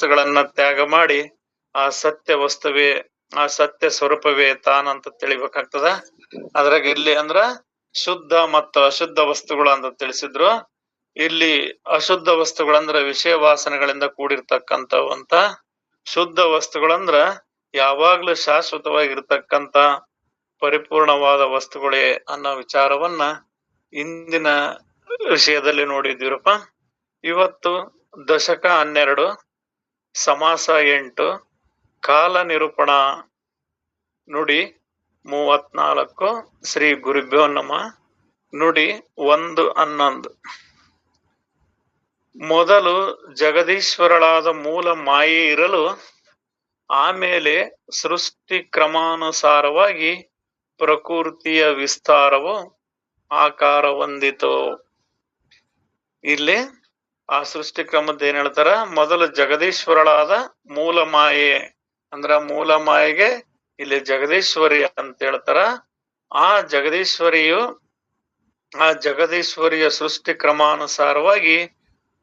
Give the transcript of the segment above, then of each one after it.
ವಸ್ತುಗಳನ್ನ ತ್ಯಾಗ ಮಾಡಿ ಆ ಸತ್ಯ ವಸ್ತುವೇ, ಆ ಸತ್ಯ ಸ್ವರೂಪವೇ ತಾನಂತ ತಿಳಿಬೇಕಾಗ್ತದ. ಅದ್ರಾಗ ಇಲ್ಲಿ ಅಂದ್ರ ಶುದ್ಧ ಮತ್ತು ಅಶುದ್ಧ ವಸ್ತುಗಳು ಅಂತ ತಿಳಿಸಿದ್ರು. ಇಲ್ಲಿ ಅಶುದ್ಧ ವಸ್ತುಗಳಂದ್ರ ವಿಷಯ ವಾಸನೆಗಳಿಂದ ಕೂಡಿರ್ತಕ್ಕಂಥವಂತ. ಶುದ್ಧ ವಸ್ತುಗಳಂದ್ರ ಯಾವಾಗ್ಲೂ ಶಾಶ್ವತವಾಗಿರ್ತಕ್ಕಂಥ ಪರಿಪೂರ್ಣವಾದ ವಸ್ತುಗಳೇ ಅನ್ನೋ ವಿಚಾರವನ್ನ ಇಂದಿನ ವಿಷಯದಲ್ಲಿ ನೋಡಿದ್ದೀರಪ್ಪ. ಇವತ್ತು ದಶಕ 12, ಸಮಾಸ 8, ಕಾಲ ನಿರೂಪಣಾ ನುಡಿ 34. ಶ್ರೀ ಗುರುಭ್ಯೋ ನಮಃ. ನುಡಿ 1:11. ಮೊದಲು ಜಗದೀಶ್ವರಳಾದ ಮೂಲ ಮಾಯೆ ಇರಲು ಆಮೇಲೆ ಸೃಷ್ಟಿ ಕ್ರಮಾನುಸಾರವಾಗಿ ಪ್ರಕೃತಿಯ ವಿಸ್ತಾರವು ಆಕಾರ ಹೊಂದಿತು. ಇಲ್ಲಿ ಆ ಸೃಷ್ಟಿ ಕ್ರಮದ ಏನ್ ಹೇಳ್ತಾರ, ಮೊದಲು ಜಗದೀಶ್ವರಳಾದ ಮೂಲ ಮಾಯೆ ಅಂದ್ರ ಮೂಲ ಮಾಯೆಗೆ ಇಲ್ಲಿ ಜಗದೀಶ್ವರಿ ಅಂತ ಹೇಳ್ತಾರ. ಆ ಜಗದೀಶ್ವರಿಯ ಸೃಷ್ಟಿ ಕ್ರಮಾನುಸಾರವಾಗಿ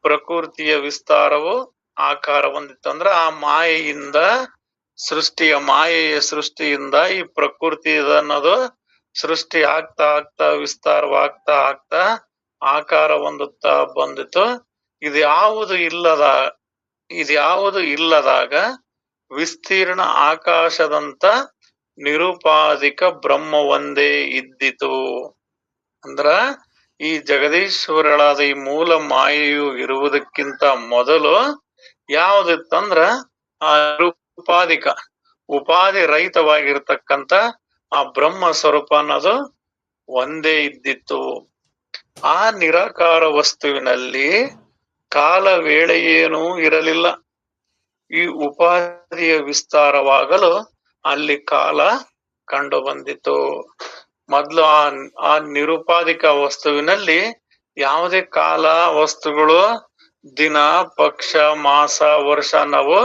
ಪ್ರಕೃತಿಯ ವಿಸ್ತಾರವು ಆಕಾರ ಹೊಂದಿತ್ತು. ಅಂದ್ರ ಆ ಮಾಯೆಯಿಂದ ಮಾಯೆಯ ಸೃಷ್ಟಿಯಿಂದ ಈ ಪ್ರಕೃತಿ ಅನ್ನೋದು ಸೃಷ್ಟಿ ಆಗ್ತಾ ಆಗ್ತಾ ವಿಸ್ತಾರವಾಗ್ತಾ ಆಗ್ತಾ ಆಕಾರ ಹೊಂದುತ್ತಾ ಬಂದಿತು. ಇದ್ಯಾವುದು ಇಲ್ಲದಾಗ ವಿಸ್ತೀರ್ಣ ಆಕಾಶದಂತ ನಿರುಪಾಧಿಕ ಬ್ರಹ್ಮ ಒಂದೇ ಇದ್ದಿತು. ಅಂದ್ರ ಈ ಜಗದೀಶ್ವರಳಾದ ಈ ಮೂಲ ಮಾಯೆಯು ಇರುವುದಕ್ಕಿಂತ ಮೊದಲು ಯಾವ್ದಿತ್ತಂದ್ರ ಆ ಉಪಾಧಿ ರಹಿತವಾಗಿರ್ತಕ್ಕಂಥ ಆ ಬ್ರಹ್ಮ ಸ್ವರೂಪ ಅನ್ನೋದು ಒಂದೇ ಇದ್ದಿತ್ತು. ಆ ನಿರಾಕಾರ ವಸ್ತುವಿನಲ್ಲಿ ಕಾಲ ವೇಳೆ ಏನೂ ಇರಲಿಲ್ಲ. ಈ ಉಪಾಧಿಯ ವಿಸ್ತಾರವಾಗಲು ಅಲ್ಲಿ ಕಾಲ ಕಂಡು ಬಂದಿತು. ಮೊದ್ಲು ಆ ನಿರುಪಾಧಿಕ ವಸ್ತುವಿನಲ್ಲಿ ಯಾವುದೇ ಕಾಲ ವಸ್ತುಗಳು, ದಿನ, ಪಕ್ಷ, ಮಾಸ, ವರ್ಷ ನಾವು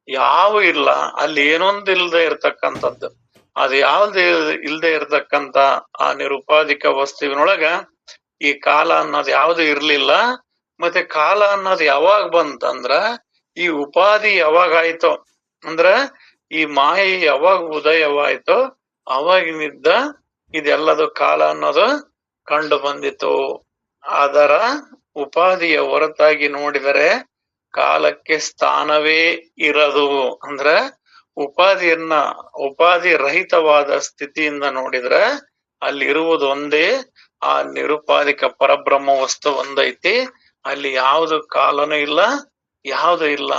ಯಾವ ಇಲ್ಲ. ಅಲ್ಲಿ ಏನೊಂದು ಇಲ್ಲದೆ ಇರ್ತಕ್ಕಂಥದ್ದು, ಅದು ಯಾವ್ದು ಇಲ್ಲದೆ ಇರ್ತಕ್ಕಂಥ ಆ ನಿರುಪಾಧಿಕ ವಸ್ತುವಿನೊಳಗ ಈ ಕಾಲ ಅನ್ನೋದು ಯಾವ್ದು ಇರ್ಲಿಲ್ಲ. ಮತ್ತೆ ಕಾಲ ಅನ್ನೋದು ಯಾವಾಗ ಬಂತಂದ್ರ ಈ ಉಪಾಧಿ ಯಾವಾಗ ಆಯ್ತೋ, ಅಂದ್ರ ಈ ಮಾಯೆ ಯಾವಾಗ ಉದಯವಾಯ್ತೋ ಅವಾಗಿನಿದ್ದ ಇದೆಲ್ಲದು ಕಾಲ ಅನ್ನೋದು ಕಂಡು ಬಂದಿತು. ಅದರ ಉಪಾಧಿಯ ಹೊರತಾಗಿ ನೋಡಿದರೆ ಕಾಲಕ್ಕೆ ಸ್ಥಾನವೇ ಇರದು. ಅಂದ್ರ ಉಪಾಧಿ ರಹಿತವಾದ ಸ್ಥಿತಿಯಿಂದ ನೋಡಿದ್ರೆ ಅಲ್ಲಿರುವುದು ಒಂದೇ ಆ ನಿರುಪಾಧಿಕ ಪರಬ್ರಹ್ಮ ವಸ್ತು ಒಂದೈತಿ. ಅಲ್ಲಿ ಯಾವ್ದು ಕಾಲನೂ ಇಲ್ಲ, ಯಾವ್ದು ಇಲ್ಲ.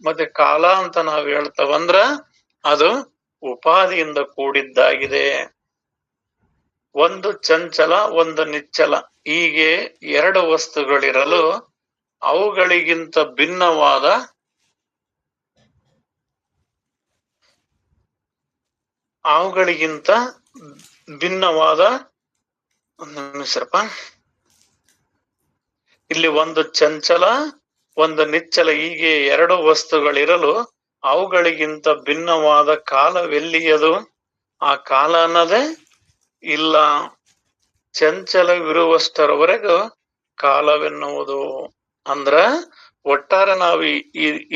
ಮತ್ತೆ ಕಾಲ ಅಂತ ನಾವ್ ಹೇಳ್ತೇವಂದ್ರ ಅದು ಉಪಾಧಿಯಿಂದ ಕೂಡಿದ್ದಾಗಿದೆ. ಒಂದು ಚಂಚಲ, ಒಂದು ನಿಚ್ಚಲ, ಹೀಗೆ ಎರಡು ವಸ್ತುಗಳಿರಲು ಅವುಗಳಿಗಿಂತ ಭಿನ್ನವಾದ ಇಲ್ಲಿ ಒಂದು ಚಂಚಲ, ಒಂದು ನಿಚ್ಚಲ, ಹೀಗೆ ಎರಡು ವಸ್ತುಗಳಿರಲು ಅವುಗಳಿಗಿಂತ ಭಿನ್ನವಾದ ಕಾಲವೆಲ್ಲಿಯದು? ಆ ಕಾಲ ಅನ್ನೋದೇ ಇಲ್ಲ. ಚಂಚಲವಿರುವಷ್ಟರವರೆಗೂ ಕಾಲವೆನ್ನುವುದು. ಅಂದ್ರ ಒಟ್ಟಾರೆ ನಾವು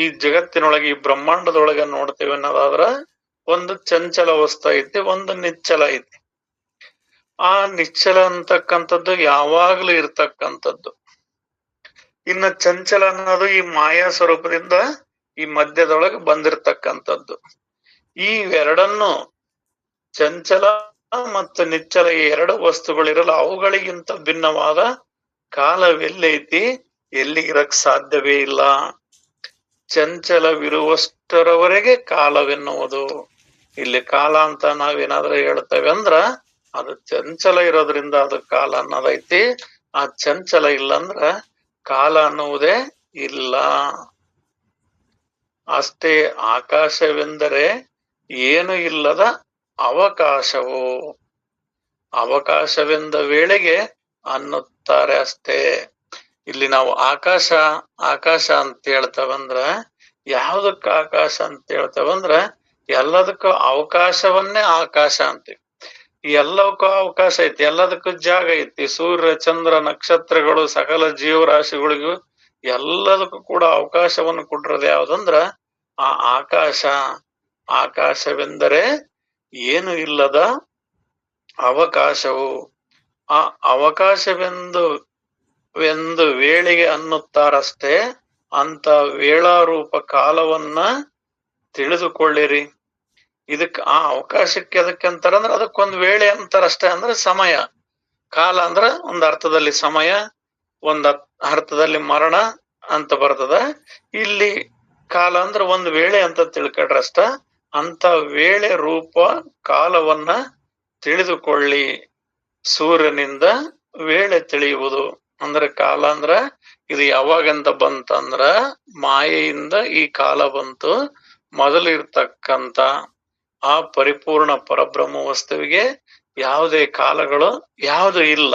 ಈ ಜಗತ್ತಿನೊಳಗೆ, ಈ ಬ್ರಹ್ಮಾಂಡದೊಳಗೆ ನೋಡ್ತೇವೆ ಅನ್ನೋದಾದ್ರ ಒಂದು ಚಂಚಲ ವಸ್ತು ಐತಿ, ಒಂದು ನಿಚ್ಚಲ ಐತಿ. ಆ ನಿಚ್ಚಲ ಅಂತಕ್ಕಂಥದ್ದು ಯಾವಾಗ್ಲೂ ಇರ್ತಕ್ಕಂಥದ್ದು. ಇನ್ನು ಚಂಚಲ ಅನ್ನೋದು ಈ ಮಾಯಾ ಸ್ವರೂಪದಿಂದ ಈ ಮಧ್ಯದೊಳಗೆ ಬಂದಿರತಕ್ಕಂಥದ್ದು. ಈ ಎರಡನ್ನು, ಚಂಚಲ ಮತ್ತು ನಿಚ್ಚಲ, ಈ ಎರಡು ವಸ್ತುಗಳಿರಲು ಅವುಗಳಿಗಿಂತ ಭಿನ್ನವಾದ ಕಾಲವೆಲ್ಲೈತಿ? ಎಲ್ಲಿ ಇರಕ್ ಸಾಧ್ಯವೇ ಇಲ್ಲ. ಚಂಚಲವಿರುವಷ್ಟರವರೆಗೆ ಕಾಲವೆನ್ನುವುದು. ಇಲ್ಲಿ ಕಾಲ ಅಂತ ನಾವೇನಾದ್ರೂ ಹೇಳ್ತೇವೆ ಅಂದ್ರ ಅದು ಚಂಚಲ ಇರೋದ್ರಿಂದ ಅದು ಕಾಲ ಅನ್ನೋದೈತಿ. ಆ ಚಂಚಲ ಇಲ್ಲಂದ್ರ ಕಾಲ ಅನ್ನುವುದೇ ಇಲ್ಲ. ಅಷ್ಟೇ. ಆಕಾಶವೆಂದರೆ ಏನು ಇಲ್ಲದ ಅವಕಾಶವು. ಅವಕಾಶವೆಂದ ವೇಳೆಗೆ ಅನ್ನುತ್ತಾರೆ ಅಷ್ಟೇ. ಇಲ್ಲಿ ನಾವು ಆಕಾಶ ಅಂತ ಹೇಳ್ತೇವಂದ್ರ ಯಾವ್ದಕ್ಕ ಆಕಾಶ ಅಂತ ಹೇಳ್ತೇವಂದ್ರ ಎಲ್ಲದಕ್ಕೂ ಅವಕಾಶವನ್ನೇ ಆಕಾಶ ಅಂತೀವಿ. ಎಲ್ಲದಕ್ಕೂ ಅವಕಾಶ ಐತಿ, ಎಲ್ಲದಕ್ಕೂ ಜಾಗ ಐತಿ. ಸೂರ್ಯ, ಚಂದ್ರ, ನಕ್ಷತ್ರಗಳು, ಸಕಲ ಜೀವರಾಶಿಗಳಿಗೂ ಎಲ್ಲದಕ್ಕೂ ಕೂಡ ಅವಕಾಶವನ್ನು ಕೊಟ್ಟಿರೋದು ಯಾವ್ದಂದ್ರ ಆ ಆಕಾಶ, ಆಕಾಶವೆಂದರೆ ಏನು ಇಲ್ಲದ ಅವಕಾಶವು. ಆ ಅವಕಾಶವೆಂದು ವೇಳೆಗೆ ಅನ್ನುತ್ತಾರಷ್ಟೇ. ಅಂತ ವೇಳಾರೂಪ ಕಾಲವನ್ನ ತಿಳಿದುಕೊಳ್ಳಿರಿ. ಇದಕ್ ಆ ಅವಕಾಶಕ್ಕೆ ಅದಕ್ಕೆ ಅಂತಾರಂದ್ರ ಅದಕ್ಕೊಂದು ವೇಳೆ ಅಂತಾರಷ್ಟೇ. ಅಂದ್ರೆ ಸಮಯ. ಕಾಲ ಅಂದ್ರ ಒಂದ್ ಅರ್ಥದಲ್ಲಿ ಸಮಯ, ಒಂದ್ ಅರ್ಥದಲ್ಲಿ ಮರಣ ಅಂತ ಬರ್ತದ. ಇಲ್ಲಿ ಕಾಲ ಅಂದ್ರ ಒಂದ್ ವೇಳೆ ಅಂತ ತಿಳ್ಕೊಂಡ್ರಷ್ಟ. ಅಂತ ವೇಳೆ ರೂಪ ಕಾಲವನ್ನ ತಿಳಿದುಕೊಳ್ಳಿ. ಸೂರ್ಯನಿಂದ ವೇಳೆ ತಿಳಿಯುವುದು. ಅಂದ್ರೆ ಕಾಲ ಅಂದ್ರ ಇದು ಯಾವಾಗಂತ ಬಂತಂದ್ರ ಮಾಯೆಯಿಂದ ಈ ಕಾಲ ಬಂತು. ಮೊದಲಿರ್ತಕ್ಕಂತ ಆ ಪರಿಪೂರ್ಣ ಪರಬ್ರಹ್ಮ ವಸ್ತುವಿಗೆ ಯಾವುದೇ ಕಾಲಗಳು ಯಾವುದು ಇಲ್ಲ.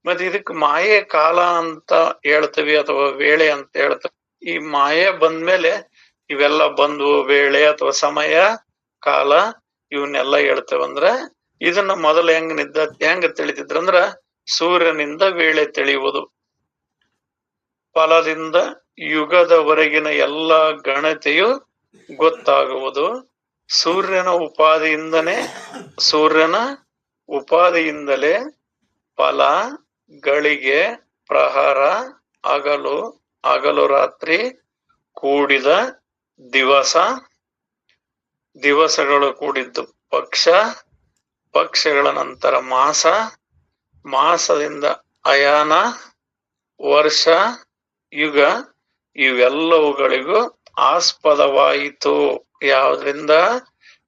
ಮತ್ತೆ ಇದಕ್ ಮಾಯೆ ಕಾಲ ಅಂತ ಹೇಳ್ತೀವಿ ಅಥವಾ ವೇಳೆ ಅಂತ ಹೇಳ್ತೀವಿ. ಈ ಮಾಯೆ ಬಂದ್ಮೇಲೆ ಇವೆಲ್ಲ ಬಂದ್ವು. ವೇಳೆ ಅಥವಾ ಸಮಯ, ಕಾಲ ಇವನ್ನೆಲ್ಲ ಹೇಳ್ತೇವಂದ್ರ ಇದನ್ನ ಮೊದಲು ಹೆಂಗ ತಿಳಿತಿದ್ರಂದ್ರ ಸೂರ್ಯನಿಂದ ವೇಳೆ ತಿಳಿಯುವುದು. ಫಲದಿಂದ ಯುಗದವರೆಗಿನ ಎಲ್ಲ ಗಣತೆಯು ಗೊತ್ತಾಗುವುದು. ಸೂರ್ಯನ ಉಪಾದಿಯಿಂದಲೇ ಫಲ, ಗಳಿಗೆ, ಪ್ರಹರ, ಹಗಲು ರಾತ್ರಿ ಕೂಡಿದ ದಿವಸಗಳು ಕೂಡಿದ್ದು ಪಕ್ಷಗಳ ನಂತರ ಮಾಸದಿಂದ ಅಯಾನ, ವರ್ಷ, ಯುಗ ಇವೆಲ್ಲವುಗಳಿಗೂ ಆಸ್ಪದವಾಯಿತು. ಯಾವ್ದ್ರಿಂದ?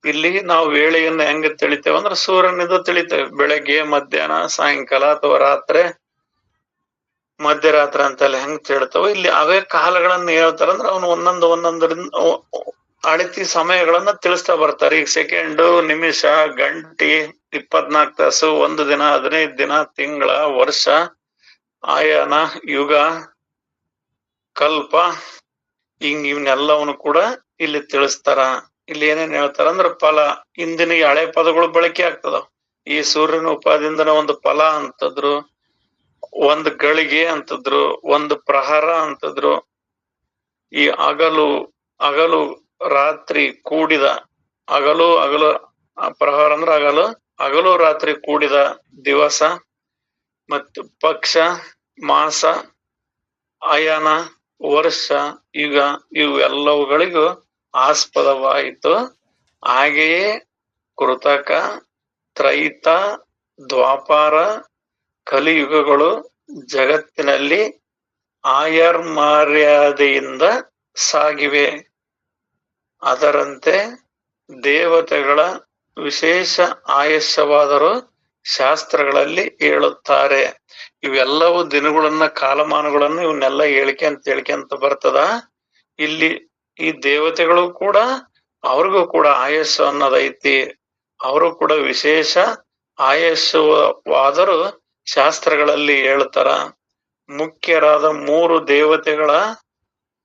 ಇಲ್ಲಿ ನಾವು ವೇಳೆಯನ್ನ ಹೆಂಗ ತಿಳಿತೇವೆ ಅಂದ್ರೆ ಸೂರ್ಯನಿಂದ ತಿಳಿತೇವೆ. ಬೆಳಗ್ಗೆ, ಮಧ್ಯಾಹ್ನ, ಸಾಯಂಕಾಲ ಅಥವಾ ರಾತ್ರಿ, ಮಧ್ಯರಾತ್ರಿ ಅಂತೆಲ್ಲ ಹೆಂಗ್ ತಿಳ್ತಾವ. ಇಲ್ಲಿ ಅವೇ ಕಾಲಗಳನ್ನ ಹೇಳ್ತಾರಂದ್ರ ಅವನು ಒಂದೊಂದರಿಂದ ಅಳತಿ ಸಮಯಗಳನ್ನ ತಿಳಿಸ್ತಾ ಬರ್ತಾರೆ. ಈಗ ಸೆಕೆಂಡ್, ನಿಮಿಷ, ಗಂಟೆ, 24 ತಾಸು, 1 ದಿನ, 15 ದಿನ, ತಿಂಗಳ, ವರ್ಷ, ಆಯಾನ, ಯುಗ, ಕಲ್ಪ ಇವನ್ನೆಲ್ಲವನ್ನು ಕೂಡ ಇಲ್ಲಿ ತಿಳಿಸ್ತಾರ. ಇಲ್ಲಿ ಏನೇನ್ ಹೇಳ್ತಾರಂದ್ರ ಫಲ. ಇಂದಿನ ಹಳೆ ಪದಗಳು ಬಳಕೆ ಆಗ್ತದ. ಈ ಸೂರ್ಯನ ಉಪಾದಿಂದನ ಒಂದು ಫಲ ಅಂತದ್ರು, ಒಂದು ಗಳಿಗೆ ಅಂತದ್ರು, ಒಂದು ಪ್ರಹರ ಅಂತದ್ರು. ಈ ಹಗಲು ರಾತ್ರಿ ಕೂಡಿದ ಹಗಲು ಪ್ರಹರ ಅಂದ್ರೆ ಹಗಲು ರಾತ್ರಿ ಕೂಡಿದ ದಿವಸ, ಮತ್ತು ಪಕ್ಷ, ಮಾಸ, ಅಯಾನ, ವರ್ಷ, ಯುಗ ಇವೆಲ್ಲವುಗಳಿಗೂ ಆಸ್ಪದವಾಯಿತು. ಹಾಗೆಯೇ ಕೃತಕ, ತ್ರೈತ, ದ್ವಾಪಾರ, ಕಲಿಯುಗಗಳು ಜಗತ್ತಿನಲ್ಲಿ ಆಯರ್ಮರ್ಯಾದೆಯಿಂದ ಸಾಗಿವೆ. ಅದರಂತೆ ದೇವತೆಗಳ ವಿಶೇಷ ಆಯುಷ್ಯವಾದರೂ ಶಾಸ್ತ್ರಗಳಲ್ಲಿ ಹೇಳುತ್ತಾರೆ. ಇವೆಲ್ಲವೂ ದಿನಗಳನ್ನ, ಕಾಲಮಾನಗಳನ್ನ ಇವನ್ನೆಲ್ಲ ಹೇಳಿಕೆಂತ ಬರ್ತದ. ಇಲ್ಲಿ ಈ ದೇವತೆಗಳು ಕೂಡ ಅವ್ರಿಗೂ ಕೂಡ ಆಯಸ್ಸು ಅನ್ನೋದೈತಿ. ಅವರು ಕೂಡ ವಿಶೇಷ ಆಯಸ್ಸುವಾದರೂ ಶಾಸ್ತ್ರಗಳಲ್ಲಿ ಹೇಳ್ತಾರ. ಮುಖ್ಯರಾದ 3 ದೇವತೆಗಳ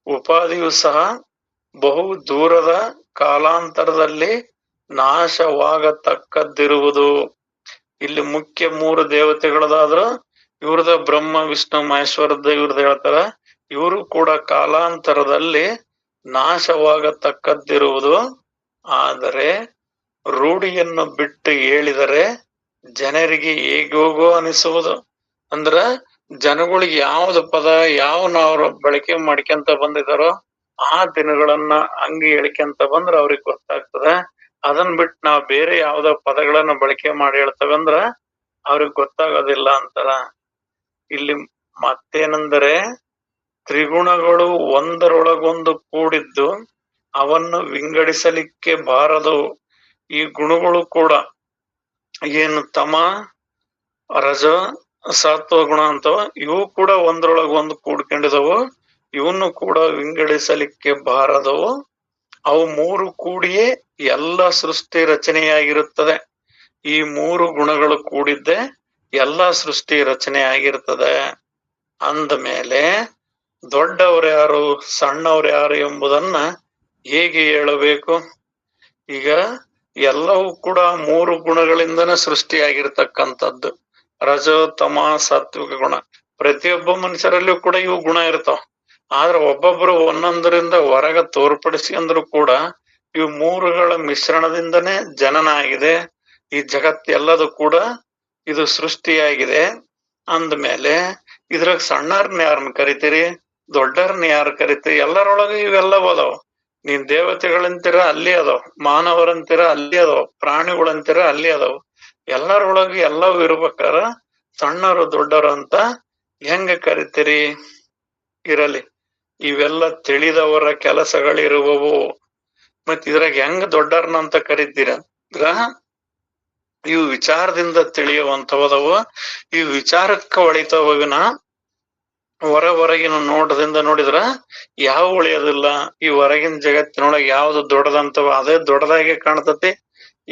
ಉಪಾಧಿಯು ಸಹ ಬಹು ದೂರದ ಕಾಲಾಂತರದಲ್ಲಿ ನಾಶವಾಗತಕ್ಕದ್ದಿರುವುದು. ಇಲ್ಲಿ ಮುಖ್ಯ 3 ದೇವತೆಗಳದಾದ್ರು ಇವ್ರದ ಬ್ರಹ್ಮ, ವಿಷ್ಣು, ಮಹೇಶ್ವರದ ಇವ್ರದ್ದು ಹೇಳ್ತಾರ. ಇವರು ಕೂಡ ಕಾಲಾಂತರದಲ್ಲಿ ನಾಶವಾಗತಕ್ಕದ್ದಿರುವುದು. ಆದರೆ ರೂಢಿಯನ್ನು ಬಿಟ್ಟು ಹೇಳಿದರೆ ಜನರಿಗೆ ಹೇಗೋಗೋ ಅನಿಸುವುದು. ಅಂದ್ರ ಜನಗಳಿಗೆ ಯಾವ್ದು ಪದ ಅವ್ರು ಬಳಕೆ ಮಾಡ್ಕೊಂತ ಬಂದಿದಾರೋ ಆ ದಿನಗಳನ್ನ ಹಂಗೆ ಹೇಳ್ಕೊಂತ ಬಂದ್ರ ಅವ್ರಿಗೆ ಗೊತ್ತಾಗ್ತದ. ಅದನ್ ಬಿಟ್ಟು ನಾವ್ ಬೇರೆ ಯಾವ್ದೋ ಪದಗಳನ್ನ ಬಳಕೆ ಮಾಡಿ ಹೇಳ್ತೇವಂದ್ರ ಅವ್ರಿಗೆ ಗೊತ್ತಾಗೋದಿಲ್ಲ ಅಂತಾರ. ಇಲ್ಲಿ ಮತ್ತೇನೆಂದರೆ ತ್ರಿಗುಣಗಳು ಒಂದರೊಳಗೊಂದು ಕೂಡಿದ್ದು ಅವನ್ನು ವಿಂಗಡಿಸಲಿಕ್ಕೆ ಬಾರದು. ಈ ಗುಣಗಳು ಕೂಡ ಏನು ತಮ, ರಜ, ಸತ್ವ ಗುಣ ಅಂತವ, ಇವು ಕೂಡ ಒಂದ್ರೊಳಗೊಂದು ಕೂಡ್ಕೊಂಡಿದವು. ಇವನ್ನು ಕೂಡ ವಿಂಗಡಿಸಲಿಕ್ಕೆ ಬಾರದವು. ಅವು 3 ಕೂಡಿಯೇ ಎಲ್ಲ ಸೃಷ್ಟಿ ರಚನೆಯಾಗಿರುತ್ತದೆ. ಈ 3 ಗುಣಗಳು ಕೂಡಿದ್ದೆ ಎಲ್ಲ ಸೃಷ್ಟಿ ರಚನೆ ಆಗಿರ್ತದೆ. ಅಂದ ಮೇಲೆ ದೊಡ್ಡವ್ರು ಯಾರು, ಸಣ್ಣವ್ರು ಯಾರು ಎಂಬುದನ್ನ ಹೇಗೆ ಹೇಳಬೇಕು? ಈಗ ಎಲ್ಲವೂ ಕೂಡ 3 ಗುಣಗಳಿಂದನೇ ಸೃಷ್ಟಿಯಾಗಿರ್ತಕ್ಕಂಥದ್ದು. ರಜೋ, ತಮ, ಸಾತ್ವಿಕ ಗುಣ. ಪ್ರತಿಯೊಬ್ಬ ಮನುಷ್ಯರಲ್ಲೂ ಕೂಡ ಇವು ಗುಣ ಇರ್ತಾವ. ಆದ್ರೆ ಒಬ್ಬೊಬ್ರು ಒಂದೊಂದರಿಂದ ಹೊರಗ ತೋರ್ಪಡಿಸಿ ಅಂದ್ರು ಕೂಡ ಇವು ಮೂರುಗಳ ಮಿಶ್ರಣದಿಂದನೇ ಜನನ ಆಗಿದೆ. ಈ ಜಗತ್ತೆಲ್ಲದು ಕೂಡ ಇದು ಸೃಷ್ಟಿಯಾಗಿದೆ ಅಂದ್ಮೇಲೆ ಇದ್ರಾಗ ಸಣ್ಣರ್ನ ಯಾರನ್ನ ಕರಿತೀರಿ, ದೊಡ್ಡರ್ನ ಯಾರು ಕರಿತೀರಿ? ಎಲ್ಲರೊಳಗೆ ಇವೆಲ್ಲ ಅದಾವ. ನೀನ್ ದೇವತೆಗಳಂತೀರ ಅಲ್ಲಿ ಅದಾವ, ಮಾನವರಂತೀರ ಅಲ್ಲಿ ಅದಾವ, ಪ್ರಾಣಿಗಳಂತೀರ ಅಲ್ಲಿ ಅದಾವ. ಎಲ್ಲರೊಳಗೆ ಎಲ್ಲವೂ ಇರ್ಬೇಕಾರ ಸಣ್ಣರು ದೊಡ್ಡರು ಅಂತ ಹೆಂಗ ಕರಿತೀರಿ? ಇರಲಿ, ಇವೆಲ್ಲ ತಿಳಿದವರ ಕೆಲಸಗಳಿರುವವು. ಮತ್ ಇದ್ರಾಗ ಹೆಂಗ ದೊಡ್ಡರ್ನ ಅಂತ ಕರಿತೀರ ಅಂದ್ರ ಇವು ವಿಚಾರದಿಂದ ತಿಳಿಯುವಂತವದವು. ಇವು ವಿಚಾರಕ್ಕ ಹೊಳಿತವನ ಹೊರಗಿನ ನೋಟದಿಂದ ನೋಡಿದ್ರ ಯಾವ ಉಳಿಯೋದಿಲ್ಲ. ಈ ಹೊರಗಿನ ಜಗತ್ತಿನೊಳಗೆ ಯಾವ್ದು ದೊಡ್ಡದಂತವ ಅದೇ ದೊಡ್ಡದಾಗೆ ಕಾಣ್ತತಿ,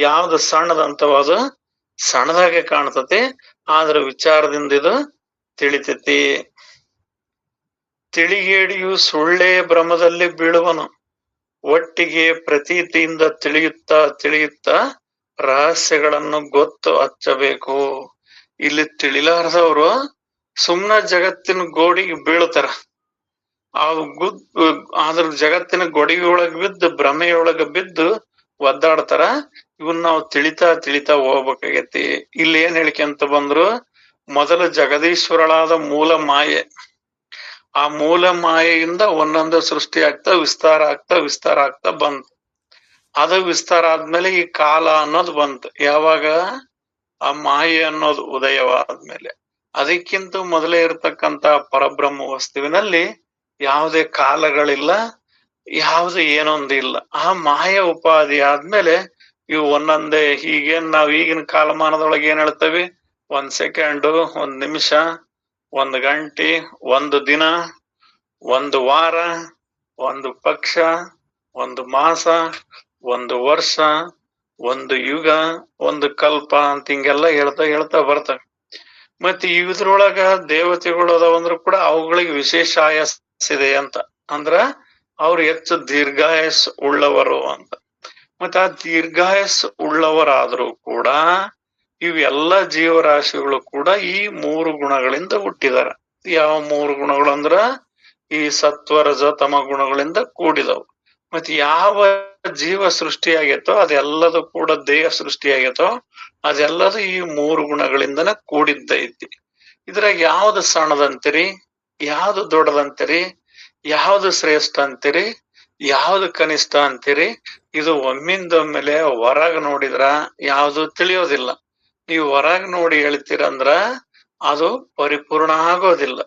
ಯಾವ್ದು ಸಣ್ಣದಂತವ ಅದು ಸಣ್ಣದಾಗೆ ಕಾಣ್ತತಿ. ಆದ್ರ ವಿಚಾರದಿಂದ ಇದು ತಿಳಿತತಿ. ತಿಳಿಗೇಡಿಯು ಸುಳ್ಳೇ ಭ್ರಮದಲ್ಲಿ ಬೀಳುವನು, ಒಟ್ಟಿಗೆ ಪ್ರತೀತಿಯಿಂದ ತಿಳಿಯುತ್ತಾ ರಹಸ್ಯಗಳನ್ನು ಗೊತ್ತು ಹಚ್ಚಬೇಕು. ಇಲ್ಲಿ ತಿಳಿಲಾರದವ್ರು ಸುಮ್ನ ಜಗತ್ತಿನ ಗೋಡಿಗೆ ಬೀಳ್ತಾರ. ಅದ್ರ ಜಗತ್ತಿನ ಗೊಡಿಯೊಳಗ ಬಿದ್ದು ಭ್ರಮೆಯೊಳಗ ಬಿದ್ದು ಒದ್ದಾಡ್ತಾರ. ಇವನ್ ನಾವು ತಿಳಿತಾ ಹೋಗ್ಬೇಕಾಗೈತಿ. ಇಲ್ಲಿ ಏನ್ ಹೇಳಿಕೆಂತ ಬಂದ್ರು, ಮೊದಲು ಜಗದೀಶ್ವರಳಾದ ಮೂಲ ಮಾಯೆ, ಆ ಮೂಲ ಮಾಯೆಯಿಂದ ಒಂದೊಂದು ಸೃಷ್ಟಿ ವಿಸ್ತಾರ ಆಗ್ತಾ ಬಂತು. ಅದು ವಿಸ್ತಾರ ಆದ್ಮೇಲೆ ಈ ಕಾಲ ಅನ್ನೋದು ಬಂತು. ಯಾವಾಗ ಆ ಮಾಯೆ ಅನ್ನೋದು ಉದಯವಾದ್ಮೇಲೆ. ಅದಕ್ಕಿಂತ ಮೊದಲೇ ಇರತಕ್ಕಂತ ಪರಬ್ರಹ್ಮ ವಸ್ತುವಿನಲ್ಲಿ ಯಾವುದೇ ಕಾಲಗಳಿಲ್ಲ, ಯಾವ್ದು ಏನೊಂದು ಇಲ್ಲ. ಆ ಮಾಯ ಉಪಾಧಿ ಆದ್ಮೇಲೆ ಇವು ಒಂದೊಂದೇ. ಹೀಗೇನ್ ನಾವ್ ಈಗಿನ ಕಾಲಮಾನದೊಳಗೆ ಏನ್ ಹೇಳ್ತೇವಿ, 1 ಸೆಕೆಂಡು, 1 ನಿಮಿಷ, 1 ಗಂಟೆ, 1 ದಿನ, 1 ವಾರ, 1 ಪಕ್ಷ, 1 ಮಾಸ, 1 ವರ್ಷ, 1 ಯುಗ, 1 ಕಲ್ಪ ಅಂತ ಹಿಂಗೆಲ್ಲ ಹೇಳ್ತಾ ಬರ್ತವೆ. ಮತ್ತೆ ಇದ್ರೊಳಗ ದೇವತೆಗಳು ಅದಾವಂದ್ರು ಕೂಡ ಅವುಗಳಿಗೆ ವಿಶೇಷ ಆಯಸ್ ಇದೆ ಅಂತ. ಅಂದ್ರ ಅವ್ರು ಹೆಚ್ಚು ದೀರ್ಘಾಯಸ್ ಉಳ್ಳವರು ಅಂತ. ಮತ್ತೆ ಆ ದೀರ್ಘಾಯಸ್ ಉಳ್ಳವರಾದ್ರೂ ಕೂಡ ಇವೆಲ್ಲ ಜೀವರಾಶಿಗಳು ಕೂಡ ಈ 3 ಗುಣಗಳಿಂದ ಹುಟ್ಟಿದಾರ. ಯಾವ 3 ಗುಣಗಳು ಅಂದ್ರ ಈ ಸತ್ವ ರಜ ತಮ ಗುಣಗಳಿಂದ ಕೂಡಿದವು. ಮತ್ತೆ ಯಾವ ಜೀವ ಸೃಷ್ಟಿಯಾಗೈತೋ ಅದೆಲ್ಲದು ಕೂಡ ದೇಹ ಸೃಷ್ಟಿಯಾಗೈತೋ ಅದೆಲ್ಲದು ಈ 3 ಗುಣಗಳಿಂದನ ಕೂಡಿದ್ದೈತಿ. ಇದ್ರಾಗ ಯಾವ್ದು ಸಣ್ಣದಂತೀರಿ, ಯಾವ್ದು ದೊಡ್ಡದಂತೀರಿ, ಯಾವ್ದು ಶ್ರೇಷ್ಠ ಅಂತೀರಿ, ಯಾವ್ದು ಕನಿಷ್ಠ ಅಂತೀರಿ? ಇದು ಒಮ್ಮಿಂದೊಮ್ಮೆಲೆ ಹೊರಗ್ ನೋಡಿದ್ರ ಯಾವ್ದು ತಿಳಿಯೋದಿಲ್ಲ. ನೀವು ಹೊರಗ್ ನೋಡಿ ಹೇಳ್ತೀರಂದ್ರ ಅದು ಪರಿಪೂರ್ಣ ಆಗೋದಿಲ್ಲ.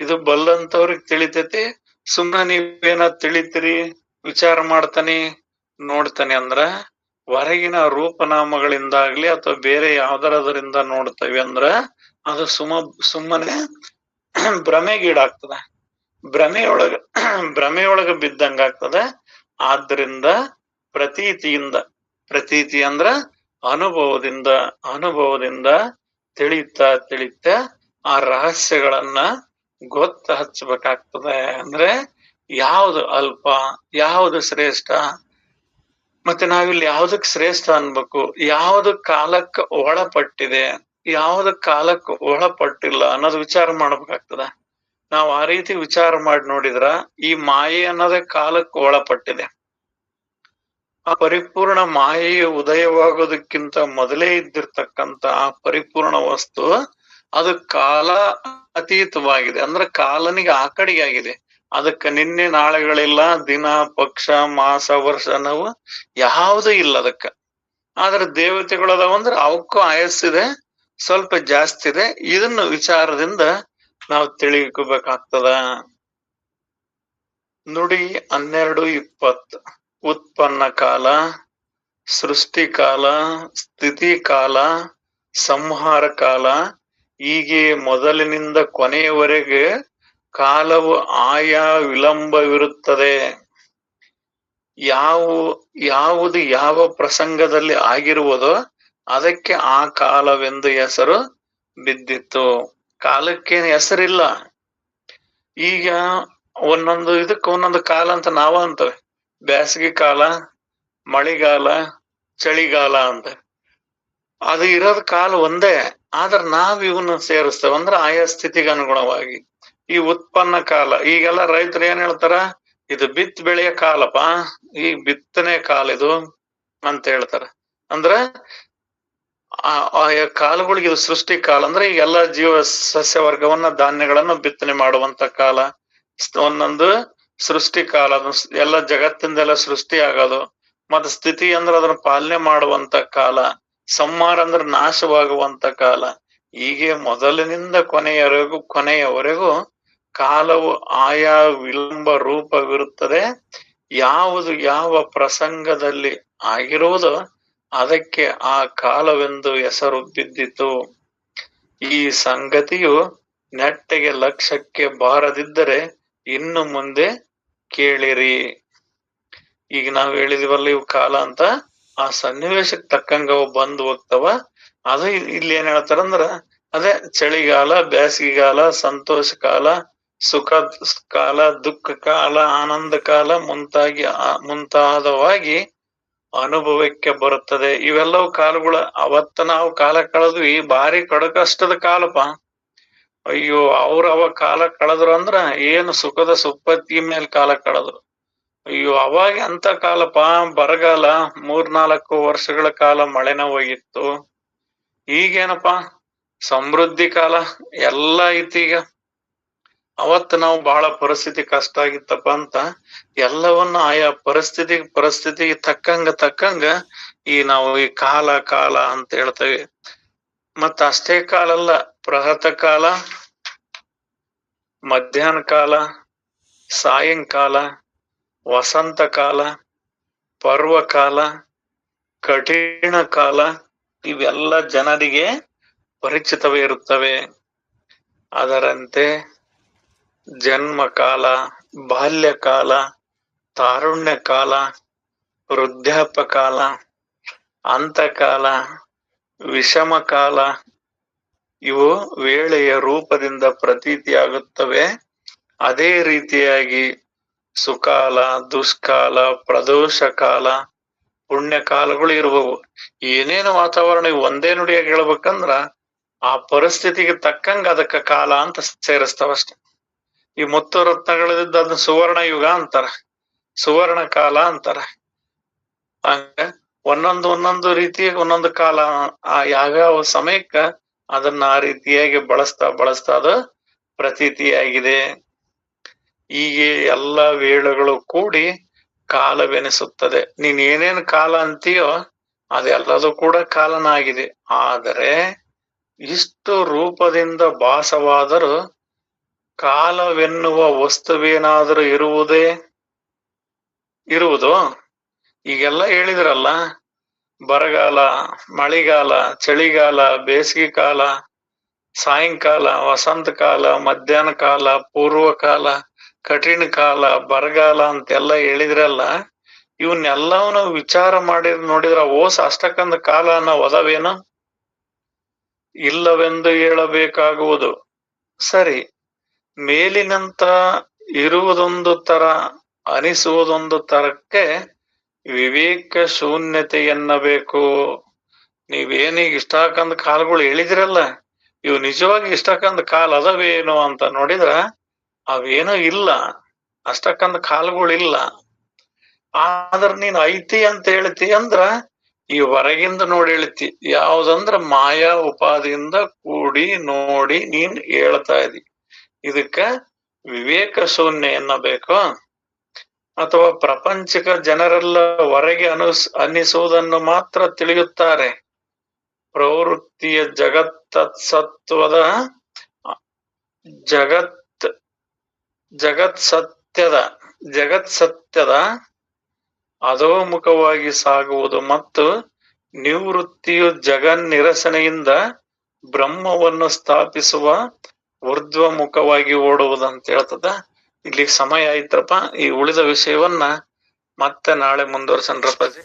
ಇದು ಬಲ್ಲಂತವ್ರಿಗೆ ತಿಳಿತೈತಿ. ಸುಮ್ನೆ ನೀವೇನ ತಿಳಿತೀರಿ, ವಿಚಾರ ಮಾಡ್ತಾನೆ ನೋಡ್ತಾನೆ ಅಂದ್ರ ಹೊರಗಿನ ರೂಪನಾಮಗಳಿಂದಾಗ್ಲಿ ಅಥವಾ ಬೇರೆ ಯಾವ್ದರದರಿಂದ ನೋಡ್ತೇವೆ ಅಂದ್ರ ಅದು ಸುಮ್ಮನೆ ಭ್ರಮೆಗೀಡಾಗ್ತದ, ಭ್ರಮೆಯೊಳಗ ಬಿದ್ದಂಗ ಆಗ್ತದೆ. ಆದ್ರಿಂದ ಪ್ರತೀತಿ ಅಂದ್ರ ಅನುಭವದಿಂದ ತಿಳಿತಾ ಆ ರಹಸ್ಯಗಳನ್ನ ಗೊತ್ತ ಹಚ್ಚಬೇಕಾಗ್ತದೆ. ಅಂದ್ರೆ ಯಾವ್ದು ಅಲ್ಪ, ಯಾವ್ದು ಶ್ರೇಷ್ಠ, ಮತ್ತೆ ನಾವಿಲ್ಲಿ ಯಾವ್ದಕ್ ಶ್ರೇಷ್ಠ ಅನ್ಬೇಕು, ಯಾವ್ದು ಕಾಲಕ್ಕೆ ಒಳಪಟ್ಟಿದೆ, ಯಾವ್ದು ಕಾಲಕ್ಕೆ ಒಳಪಟ್ಟಿಲ್ಲ ಅನ್ನೋದು ವಿಚಾರ ಮಾಡ್ಬೇಕಾಗ್ತದ. ನಾವು ಆ ರೀತಿ ವಿಚಾರ ಮಾಡಿ ನೋಡಿದ್ರ ಈ ಮಾಯೆ ಅನ್ನೋದೇ ಕಾಲಕ್ಕೆ ಒಳಪಟ್ಟಿದೆ. ಆ ಪರಿಪೂರ್ಣ ಮಾಯೆಯ ಉದಯವಾಗೋದಕ್ಕಿಂತ ಮೊದಲೇ ಇದ್ದಿರ್ತಕ್ಕಂತ ಆ ಪರಿಪೂರ್ಣ ವಸ್ತು ಅದು ಕಾಲ ಅತೀತವಾಗಿದೆ. ಅಂದ್ರೆ ಕಾಲನಿಗೆ ಆ ಕಡೆಗಾಗಿದೆ. ಅದಕ್ಕೆ ನಿನ್ನೆ ನಾಳೆಗಳಿಲ್ಲ, ದಿನ ಪಕ್ಷ ಮಾಸ ವರ್ಷ ನಾವು ಯಾವುದು ಇಲ್ಲ ಅದಕ್ಕ. ಆದ್ರೆ ದೇವತೆಗಳು ಅದಾವಂದ್ರೆ ಅವಕ್ಕೂ ಆಯಸ್ಸಿದೆ, ಸ್ವಲ್ಪ ಜಾಸ್ತಿ ಇದೆ. ಇದನ್ನ ವಿಚಾರದಿಂದ ನಾವು ತಿಳಿಕೋಬೇಕಾಗ್ತದ. ನುಡಿ 12:20 ಉತ್ಪನ್ನ ಕಾಲ, ಸೃಷ್ಟಿ ಕಾಲ, ಸ್ಥಿತಿ ಕಾಲ, ಸಂಹಾರ ಕಾಲ. ಹೀಗೆ ಮೊದಲಿನಿಂದ ಕೊನೆಯವರೆಗೆ ಕಾಲವು ಆಯಾ ವಿಳಂಬವಿರುತ್ತದೆ. ಯಾವುದು ಯಾವ ಪ್ರಸಂಗದಲ್ಲಿ ಆಗಿರುವುದೋ ಅದಕ್ಕೆ ಆ ಕಾಲವೆಂದು ಹೆಸರು ಬಿದ್ದಿತ್ತು. ಕಾಲಕ್ಕೇನು ಹೆಸರಿಲ್ಲ. ಈಗ ಇದಕ್ಕೆ ಒಂದೊಂದು ಕಾಲ ಅಂತ ನಾವ ಅಂತವೆ. ಬೇಸಿಗೆ ಕಾಲ, ಮಳೆಗಾಲ, ಚಳಿಗಾಲ ಅಂತ. ಅದು ಇರೋದ್ ಕಾಲ ಒಂದೇ. ಆದ್ರೆ ನಾವ್ ಇವನ್ನ ಸೇರಿಸ್ತೇವೆ ಅಂದ್ರೆ ಆಯಾ ಸ್ಥಿತಿಗೆ ಅನುಗುಣವಾಗಿ. ಈ ಉತ್ಪನ್ನ ಕಾಲ. ಈಗೆಲ್ಲ ರೈತರು ಏನ್ ಹೇಳ್ತಾರ, ಇದು ಬಿತ್ ಬೆಳೆಯ ಕಾಲಪ್ಪ, ಈಗ ಬಿತ್ತನೆ ಕಾಲ ಇದು ಅಂತ ಹೇಳ್ತಾರ. ಅಂದ್ರ ಆಯಾ ಕಾಲಗಳಿಗೆ ಇದು ಸೃಷ್ಟಿ ಕಾಲ. ಅಂದ್ರೆ ಈಗ ಎಲ್ಲಾ ಜೀವ ಸಸ್ಯ ವರ್ಗವನ್ನ ಧಾನ್ಯಗಳನ್ನ ಬಿತ್ತನೆ ಮಾಡುವಂತ ಕಾಲ. ಒಂದೊಂದು ಸೃಷ್ಟಿ ಕಾಲ, ಎಲ್ಲ ಜಗತ್ತಿಂದೆಲ್ಲ ಸೃಷ್ಟಿ ಆಗೋದು. ಮತ್ತ ಸ್ಥಿತಿ ಅಂದ್ರೆ ಅದನ್ನ ಪಾಲನೆ ಮಾಡುವಂತ ಕಾಲ. ಸಂಹಾರ ಅಂದ್ರೆ ನಾಶವಾಗುವಂತ ಕಾಲ. ಹೀಗೆ ಮೊದಲಿನಿಂದ ಕೊನೆಯವರೆಗೂ ಕಾಲವು ಆಯಾ ವಿಳಂಬ ರೂಪವಿರುತ್ತದೆ. ಯಾವುದು ಯಾವ ಪ್ರಸಂಗದಲ್ಲಿ ಆಗಿರುವುದು ಅದಕ್ಕೆ ಆ ಕಾಲವೆಂದು ಹೆಸರು ಬಿದ್ದಿತು. ಈ ಸಂಗತಿಯು ನೆಟ್ಟಗೆ ಲಕ್ಷ್ಯಕ್ಕೆ ಬಾರದಿದ್ದರೆ ಇನ್ನು ಮುಂದೆ ಕೇಳಿರಿ. ಈಗ ನಾವ್ ಹೇಳಿದಿವಲ್ಲ ಇವು ಕಾಲ ಅಂತ, ಆ ಸನ್ನಿವೇಶಕ್ಕೆ ತಕ್ಕಂಗ ಅವು ಬಂದು ಹೋಗ್ತಾವ. ಅದು ಇಲ್ಲಿ ಏನ್ ಹೇಳ್ತಾರಂದ್ರ, ಅದೇ ಚಳಿಗಾಲ, ಬೇಸಿಗೆಗಾಲ, ಸಂತೋಷ ಕಾಲ, ಸುಖ ಕಾಲ, ದುಃಖ ಕಾಲ, ಆನಂದ ಕಾಲ ಮುಂತಾದವಾಗಿ ಅನುಭವಕ್ಕೆ ಬರುತ್ತದೆ. ಇವೆಲ್ಲವೂ ಕಾಲಗಳು. ಅವತ್ತ ನಾವು ಕಾಲ ಕಳೆದ್ವಿ, ಭಾರಿ ಕಡಕಷ್ಟದ ಕಾಲಪ. ಅಯ್ಯೋ, ಅವ ಕಾಲ ಕಳೆದ್ರು ಅಂದ್ರ ಏನು ಸುಖದ ಸುಪ್ಪತ್ತಿಗೆ ಮೇಲೆ ಕಾಲ ಕಳೆದ್ರು. ಅಯ್ಯೋ, ಅವಾಗ ಅಂತ ಕಾಲಪ, ಬರಗಾಲ, 3-4 ವರ್ಷಗಳ ಕಾಲ ಮಳೆನ ಹೋಗಿತ್ತು. ಈಗೇನಪ್ಪಾ ಸಮೃದ್ಧಿ ಕಾಲ ಎಲ್ಲ ಐತಿ. ಈಗ ಅವತ್ತು ನಾವು ಬಹಳ ಪರಿಸ್ಥಿತಿ ಕಷ್ಟ ಆಗಿತ್ತಪ್ಪ ಅಂತ ಎಲ್ಲವನ್ನ ಆಯಾ ಪರಿಸ್ಥಿತಿಗೆ ತಕ್ಕಂಗ ಈ ನಾವು ಈ ಕಾಲ ಅಂತ ಹೇಳ್ತೇವೆ. ಮತ್ತ ಅಷ್ಟೇ ಕಾಲ ಅಲ್ಲ, ಪ್ರಹತ ಕಾಲ, ಮಧ್ಯಾಹ್ನ ಕಾಲ, ಸಾಯಂಕಾಲ, ವಸಂತ ಕಾಲ, ಪರ್ವಕಾಲ, ಕಠಿಣ ಕಾಲ, ಇವೆಲ್ಲ ಜನರಿಗೆ ಪರಿಚಿತವೇ ಇರುತ್ತವೆ. ಅದರಂತೆ ಜನ್ಮ ಕಾಲ, ಬಾಲ್ಯಕಾಲ, ತಾರುಣ್ಯ ಕಾಲ, ವೃದ್ಧಾಪ್ಯ ಕಾಲ, ಅಂತಕಾಲ, ವಿಷಮ ಕಾಲ ಇವು ವೇಳೆಯ ರೂಪದಿಂದ ಪ್ರತೀತಿಯಾಗುತ್ತವೆ. ಅದೇ ರೀತಿಯಾಗಿ ಸುಕಾಲ, ದುಷ್ಕಾಲ, ಪ್ರದೋಷ ಕಾಲ, ಪುಣ್ಯ ಕಾಲಗಳು ಇರುವವು. ಏನೇನು ವಾತಾವರಣ ಒಂದೇ ನುಡಿಯಾಗಿ ಹೇಳ್ಬೇಕಂದ್ರ ಆ ಪರಿಸ್ಥಿತಿಗೆ ತಕ್ಕಂಗ ಅದಕ್ಕ ಕಾಲ ಅಂತ ಸೇರಿಸ್ತಾವಷ್ಟೆ. ಈ ಮುತ್ತು ರತ್ನಗಳಿದ್ದ ಅದನ್ನ ಸುವರ್ಣ ಯುಗ ಅಂತಾರ, ಸುವರ್ಣ ಕಾಲ ಅಂತಾರ. ಹಂಗ ಒಂದೊಂದು ರೀತಿಯಾಗಿ ಒಂದೊಂದು ಕಾಲ, ಆ ಯಾವ್ಯಾವ ಸಮಯಕ್ಕ ಅದನ್ನ ಆ ರೀತಿಯಾಗಿ ಬಳಸ್ತಾ ಅದು ಪ್ರತೀತಿಯಾಗಿದೆ. ಹೀಗೆ ಎಲ್ಲ ವೇಳೆಗಳು ಕೂಡಿ ಕಾಲವೆನಿಸುತ್ತದೆ. ನೀನ್ ಏನೇನ್ ಕಾಲ ಅಂತೀಯೋ ಅದೆಲ್ಲದೂ ಕೂಡ ಕಾಲನ ಆಗಿದೆ. ಆದರೆ ಇಷ್ಟು ರೂಪದಿಂದ ಭಾಸವಾದರೂ ಕಾಲವೆನ್ನುವ ವಸ್ತುವೇನಾದರೂ ಇರುವುದು? ಈಗೆಲ್ಲ ಹೇಳಿದ್ರಲ್ಲ, ಬರಗಾಲ, ಮಳೆಗಾಲ, ಚಳಿಗಾಲ, ಬೇಸಿಗೆ ಕಾಲ, ಸಾಯಂಕಾಲ, ವಸಂತ ಕಾಲ, ಮಧ್ಯಾಹ್ನ ಕಾಲ, ಪೂರ್ವಕಾಲ, ಕಠಿಣ ಕಾಲ, ಬರಗಾಲ ಅಂತೆಲ್ಲ ಹೇಳಿದ್ರಲ್ಲ, ಇವನ್ನೆಲ್ಲವನ್ನ ವಿಚಾರ ನೋಡಿದ್ರ ಓಸ ಅಷ್ಟಕ್ಕೊಂದು ಕಾಲ ನಾವು ಒದವೇನು? ಇಲ್ಲವೆಂದು ಹೇಳಬೇಕಾಗುವುದು. ಸರಿ, ಮೇಲಿನಂತ ಇರುವುದೊಂದು ತರ, ಅನಿಸುವುದೊಂದು ತರಕ್ಕೆ ವಿವೇಕ ಶೂನ್ಯತೆ ಎನ್ನಬೇಕು. ನೀವೇನೀಗ ಇಷ್ಟಕ್ಕಂದ ಕಾಲಗಳು ಹೇಳಿದಿರಲ್ಲ, ಇವು ನಿಜವಾಗಿ ಇಷ್ಟಕ್ಕಂದ ಕಾಲ ಅದವೇನು ಅಂತ ನೋಡಿದ್ರ ಅವೇನೂ ಇಲ್ಲ, ಅಷ್ಟಕ್ಕಂದ ಕಾಲಗಳಿಲ್ಲ. ಆದ್ರ ನೀನ್ ಐತಿ ಅಂತ ಹೇಳ್ತಿ ಅಂದ್ರ ಈ ಹೊರಗಿಂದ ನೋಡಿ ಹೇಳ್ತಿ. ಯಾವ್ದಂದ್ರ ಮಾಯಾ ಉಪಾದಿಯಿಂದ ಕೂಡಿ ನೋಡಿ ನೀನ್ ಹೇಳ್ತಾ ಇದಿ. ಇದಕ್ಕ ವಿವೇಕ ಶೂನ್ಯ ಎನ್ನಬೇಕು. ಅಥವಾ ಪ್ರಪಂಚಿಕ ಜನರೆಲ್ಲ ಹೊರಗೆ ಅನ್ನಿಸುವುದನ್ನು ಮಾತ್ರ ತಿಳಿಯುತ್ತಾರೆ. ಪ್ರವೃತ್ತಿಯ ಜಗತ್ ಸತ್ಯದ ಅಧೋಮುಖವಾಗಿ ಸಾಗುವುದು ಮತ್ತು ನಿವೃತ್ತಿಯು ಜಗನ್ನಿರಸನೆಯಿಂದ ಬ್ರಹ್ಮವನ್ನು ಸ್ಥಾಪಿಸುವ ಊರ್ಧ್ವಮುಖವಾಗಿ ಓಡುವುದಂತ ಹೇಳ್ತದ. ಇಲ್ಲಿಗೆ ಸಮಯ ಆಯ್ತಪ್ಪ. ಈ ಉಳಿದ ವಿಷಯವನ್ನ ಮತ್ತೆ ನಾಳೆ ಮುಂದುವರ್ಸನ್ರಪ್ಪಾಜಿ.